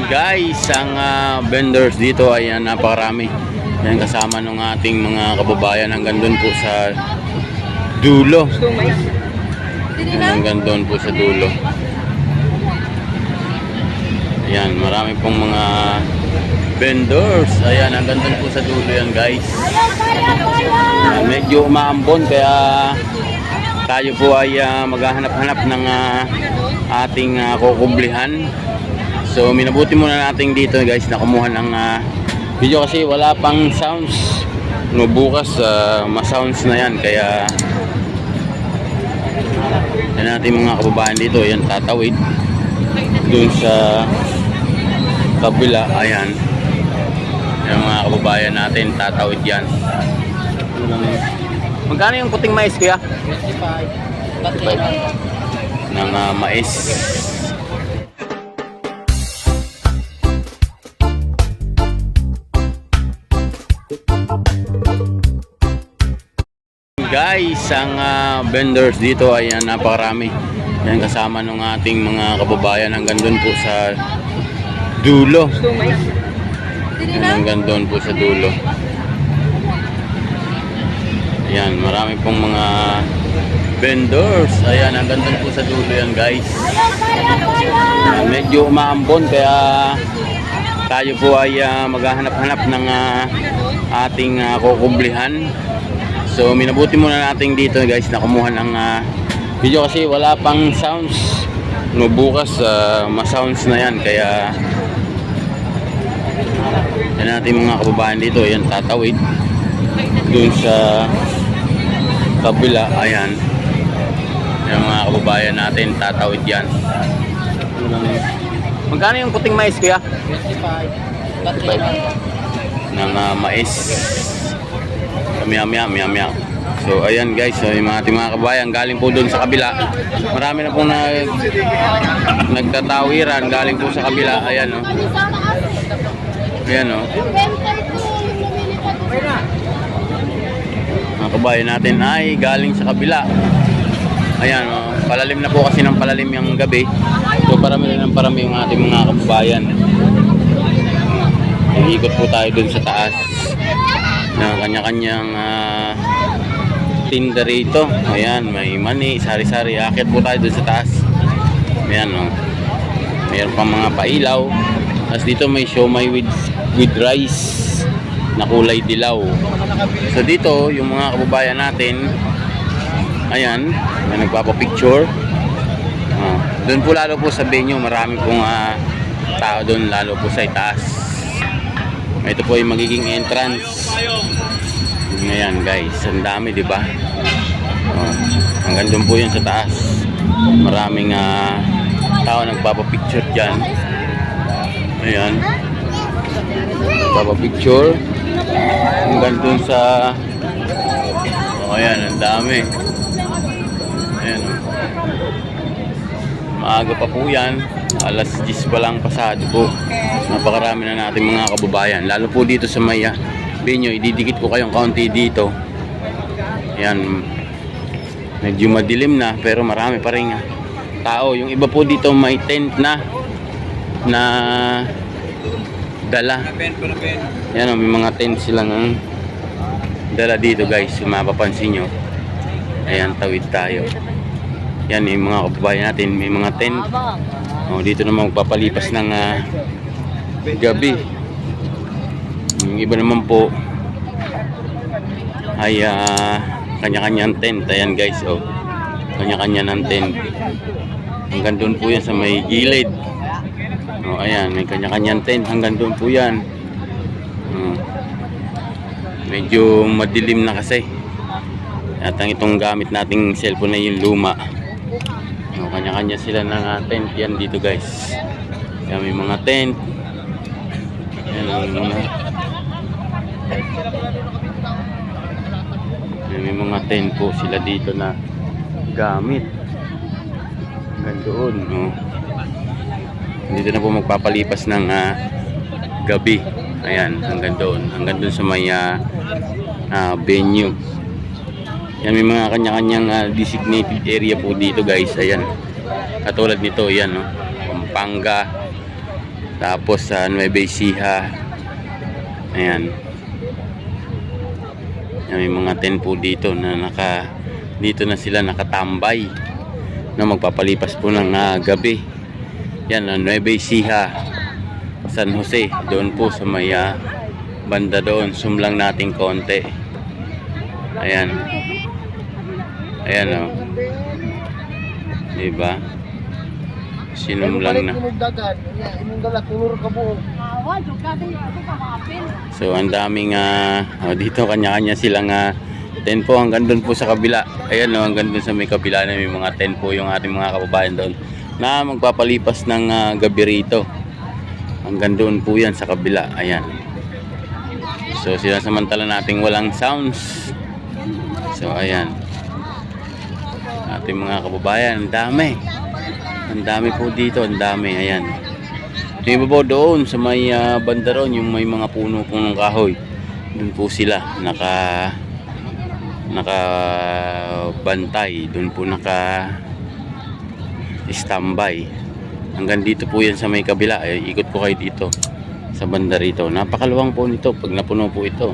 Guys, ang vendors dito ay napakarami. Yan kasama ng ating mga kababayan hanggang doon po sa dulo. Hanggang doon po sa dulo. Ayan, marami pong mga vendors. Ayan, hanggang doon po sa dulo yan guys. Medyo umaambon kaya tayo po ay maghahanap-hanap ng ating kukublihan. So minabuti muna natin dito guys na kumuha ng video kasi wala pang sounds. No, bukas ma-sounds na yan kaya yan natin mga kababayan dito. Yan tatawid dun sa kabila. Ayan yung mga kababayan natin tatawid yan. Magkano yung puting mais kuya? 25 ng mais. Guys, ang vendors dito ay napakarami. Yan kasama ng ating mga kababayan hanggang doon po sa dulo. Hanggang doon po sa dulo. Ayan, marami pong mga vendors. Ayan, hanggang doon po sa dulo yan guys. Medyo umaambon kaya tayo po ay maghahanap-hanap ng ating kukublihan. So minabuti muna natin dito guys na kumuha ng video kasi wala pang sounds. No, bukas ma-sounds na yan kaya yan natin mga kababayan dito. Yan tatawid dun sa kabila. Ayan yung mga kababayan natin tatawid yan. Magkano yung puting mais kuya? 25 ng mais. Maya. So ayan guys, so, yung ating mga kabayan galing po doon sa kabila. Marami na pong nagtatawiran galing po sa kabila. Ayan o. Ayan o. Mga kabayan natin ay galing sa kabila. Ayan o. Palalim na po kasi ng palalim yung gabi. So parami na ng parami yung ating mga kabayan. Ikot po tayo doon sa taas na kanya-kanyang tinda rito. Ayan, may mani, sari-sari. Akit po tayo dun sa taas. Ayan o. Mayroon pang mga pailaw. Tapos dito may siomai with rice na kulay dilaw. So dito yung mga kababayan natin, ayan, may nagpapapicture. Doon po lalo po sa venue, marami pong tao doon lalo po sa itaas. Ito po yung magiging entrance. Ngayon guys, ang dami, di ba? Hanggang doon po yan sa taas. Maraming tao nagpapapicture diyan. Ayan. Nagpapapicture. Hanggang doon sa ayan, ang dami. Ayan. Maaga pa po yan. Alas 10 pa lang pasado po. Napakarami na natin mga kababayan. Lalo po dito sa may venue. Ididikit ko kayong kaunti dito. Ayan. Medyo madilim na pero marami pa rin tao. Yung iba po dito may tent na dala. Ayan, may mga tent silang dala dito guys. Kung mapapansin nyo. Ayan, tawid tayo. Yan yung mga kababayan natin. May mga tent. Dito naman magpapalipas ng gabi. Yung iba naman po ay kanya-kanyang tent. Ayan guys, kanya-kanya ng tent. Hanggang doon po yan sa may gilid. Ayan, may kanya-kanyang tent. Hanggang doon po yan. Medyo madilim na kasi. At ang itong gamit nating cellphone na yung luma. Kanya-kanya sila ng tent yan dito guys. Yan, may mga tent. Yan ang mga yan, may mga tent po sila dito na gamit. Hanggang doon. Dito na po magpapalipas ng gabi. Ayan, hanggang doon. Hanggang doon sa may venue. Yan, may mga kanya-kanyang designated area po dito guys. Ayan. Katulad nito, yan, Pampanga. Tapos sa Nueva Ecija. Ayan. May mga tent po dito na dito na sila nakatambay na magpapalipas po ng gabi. Yan ang Nueva Ecija, San Jose. Doon po sa may banda doon. Zoom lang natin konti. Ayan. Ayan o. Diba? Sinum lang na. So ang daming dito kanya-kanya silang tent po hanggang doon po sa kabila. Ayan o, hanggang doon sa may kabila na may mga tent po yung ating mga kababayan doon na magpapalipas ng gabi rito. Hanggang doon po yan sa kabila. Ayan. So sinasamantala nating walang sounds. So ayan. Ating mga kababayan, ang dami po dito, ang dami. Ayan. Yung iba po doon sa may banda ron, yung may mga puno-punong kahoy, doon po sila nakabantay, doon po standby. Hanggang dito po yan sa may kabila. Ikot po kayo dito sa banda rito. Napakaluwang po nito pag napuno po ito.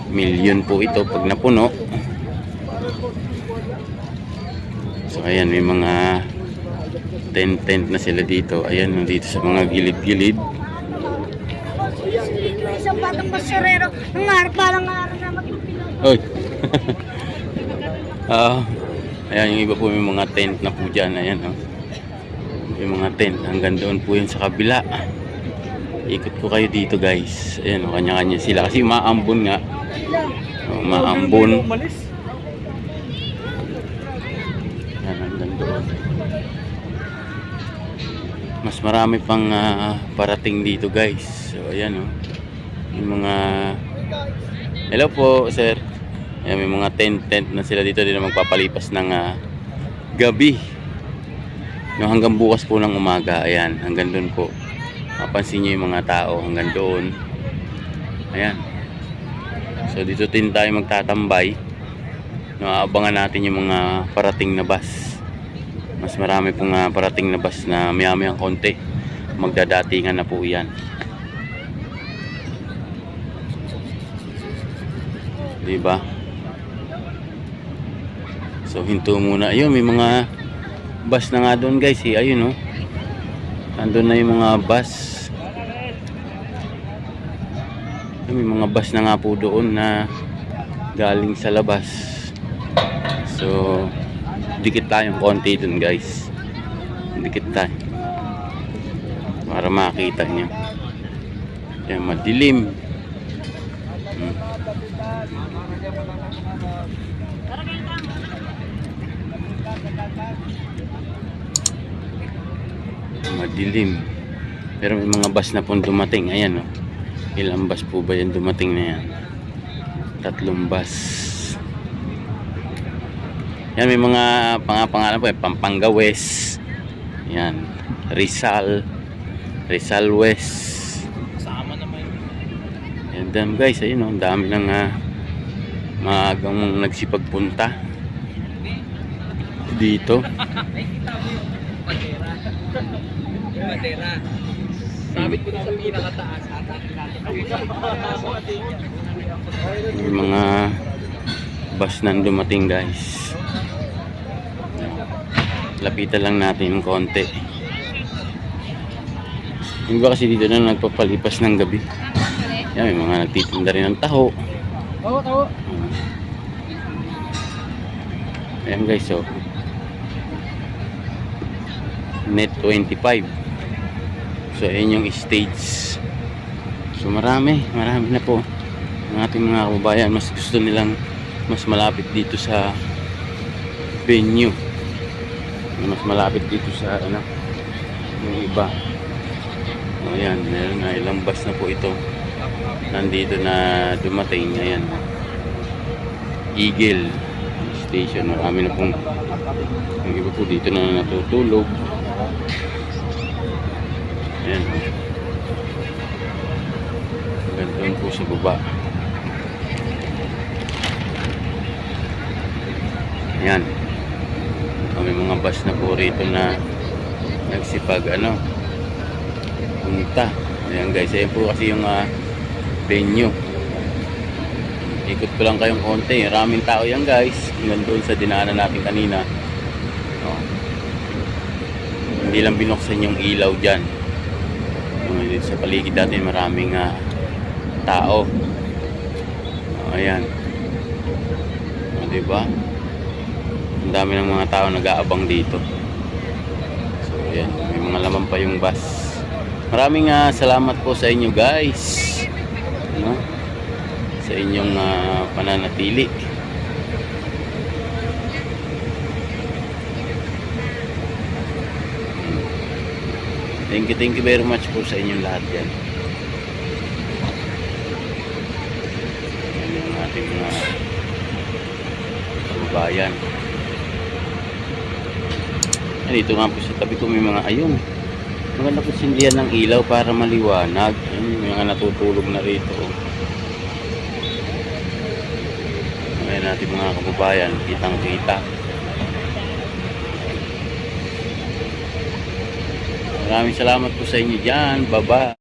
Milyon po ito pag napuno. So ayan, may mga tent na sila dito. Ayan, dito sa mga gilid-gilid. Isang batang pasarero, nangarap na magpapilot. Oy. Ayan, yung iba po may mga tent na po dyan. Ayan, may mga tent. Hanggang doon po yun sa kabila. Ikot po kayo dito, guys. Ayan, kanya-kanya sila. Kasi maambon nga. Maambon. Ayan, hanggang doon. Mas marami pang parating dito, guys. So ayan yung mga hello po sir. Ayan, may mga tent na sila dito na magpapalipas ng gabi hanggang bukas po ng umaga. Ayan, hanggang doon po mapansin nyo yung mga tao hanggang doon. Ayan, so dito din tayo magtatambay. Aabangan natin yung mga parating na bus. Mas marami pong parating na bus na maya-mayang konti. Magdadatingan na po yan. Diba? So hinto muna. Ayun, may mga bus na nga doon, guys. Ayun andun na yung mga bus. May mga bus na nga po doon na galing sa labas. So dikit tayong konti dun, guys. Dikit tayo para makita nyo. Yan, madilim. Madilim. Pero may mga bus na pong dumating. Ayan ilang bus po ba yan dumating na yan? 3 bus. Yan, may mga pangalan po, Pampanga West. Yan, Rizal West. Kasama naman. Yan, dam guys, ayun ang dami ng maagang nagsipagpunta dito. Bandera. Sabit ko na sa pinakataas. May mga bus na dumating, guys. Lapitan lang natin ng konti. Yung ba kasi dito na nagpapalipas ng gabi. Yan, may mga nagtitinda rin ng taho. Taho. Ayan, guys, so net 25. So ayan yung stage. So marami na po ang ating mga kababayan. Mas gusto nilang mas malapit dito sa venue. Mas malapit dito sa yung iba. Ayan, meron na ilang bus na po ito. Nandito na dumating. Ayan, Eagle Station. Marami na pong yung iba po dito na natutulog. Ayan, gandun po sa baba. Ayan, may mga bus na po rito na nagsipag punta. Ayan guys, ayan po kasi yung venue. Ikot ko lang kayong konti. Maraming tao yan guys. Hanggang doon sa dinaanan natin kanina. Oh. Hindi lang binuksan yung ilaw dyan. Dito sa paligid natin maraming tao. Oh, ayan. Oh, diba? Ang dami ng mga tao nag-aabang dito. So ayan, may mga laman pa yung bus. Maraming salamat po sa inyo guys. No? Sa inyong pananatili. Thank you very much po sa inyong lahat yan. Yan yung ating kababayan. Dito nga po sa tabi ko may mga ayun. Maganda po sindihan ng ilaw para maliwanag. Ayun, may mga natutulog na rito. Ayan natin mga kababayan, kitang kita. Maraming salamat po sa inyo dyan. Bye-bye.